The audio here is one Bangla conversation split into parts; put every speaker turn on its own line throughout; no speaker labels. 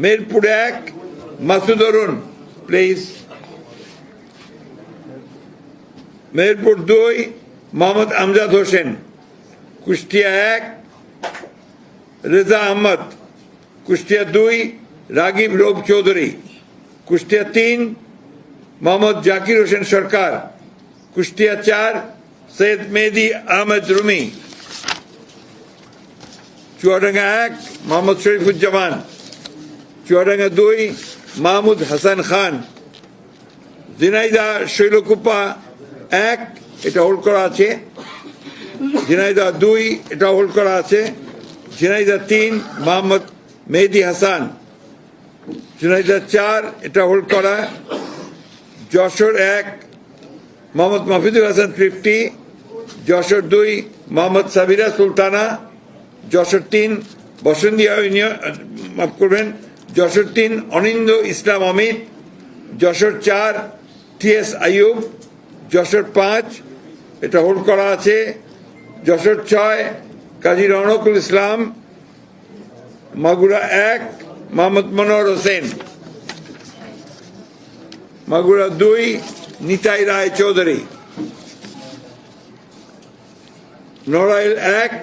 মেহেরপুর 1 মাসুদ অরুণ প্লিজ। মেহেরপুর 2 মোহাম্মদ আমজাদ হোসেন। কুষ্টিয়া 1 রেজা আহমদ। কুষ্টিয়া 2 রাগিব রৌফ চৌধুরী। কুষ্টিয়া 3 মোহাম্মদ জাকির হোসেন সরকার। কুষ্টিয়া 4 সৈয়দ মেহেদি আহমেদ রুমি। চুয়াডাঙ্গা 1 মোহাম্মদ শরীফুজ্জামান। চুয়াডাঙ্গা 2 মাহমুদ হাসান খান। ঝিনাইদহ শৈলকুপা 1 এটা হোল্ড করা আছে। ঝিনাইদহ 2 এটা হোল্ড করা আছে। ঝিনাইদহ 3 মোহাম্মদ মেহেদি হাসান। ঝিনাইদহ 4 এটা হোল্ড করা। যশোর 1 মোহাম্মদ মাহফুজুল হাসান 50। যশোর 2 মোহাম্মদ সাবিরা সুলতানা। যশোর 3 বসন্তিয়া ইউনিয়ন মাফ করবেন যশোর 3 অনিন্দ ইসলাম অমিত। যশোর 4 TS আইয়ুব। যশোর 5 এটা হোল্ড করা আছে। যশোর 6 কাজী রওনকুল ইসলাম। মাগুরা 1 মোহাম্মদ মনোহর হোসেন। মাগুরা 2 নিতাই রায় চৌধুরী। নড়াইল 1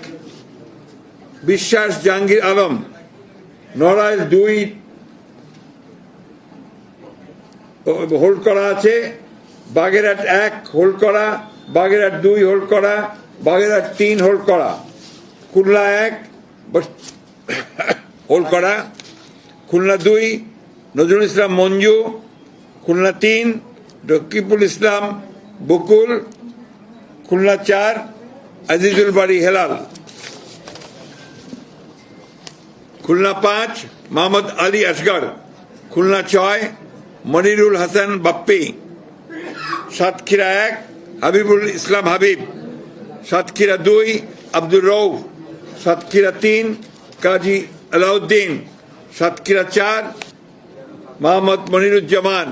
বিশ্বাস জাহাঙ্গীর আলম। নড়াইল 2 হোল্ড করা আছে। বাগেরহাট 1 হোল্ড করা। বাগেরহাট 2 হোল্ড করা। বাগেরহাট 3 হোল্ড করা। খুলনা 1 হোল্ড করা। খুলনা 2 নজরুল ইসলাম মঞ্জু। খুলনা 3 রকিবুল ইসলাম বকুল। খুলনা 4 আজিজুল বাড়ি হেলাল। খুলনা 5 মোহাম্মদ আলী আসগর। খুলনা 6 মনিরুল হাসান বাপ্পি। সাতক্ষীরা 1 হাবিবুল ইসলাম হাবিব। সাতক্ষীরা 2 আব্দুর রৌফ। সাতক্ষীরা 3 কাজী আলাউদ্দিন। সাতক্ষীরা 4 মোহাম্মদ মনিরুজ্জামান।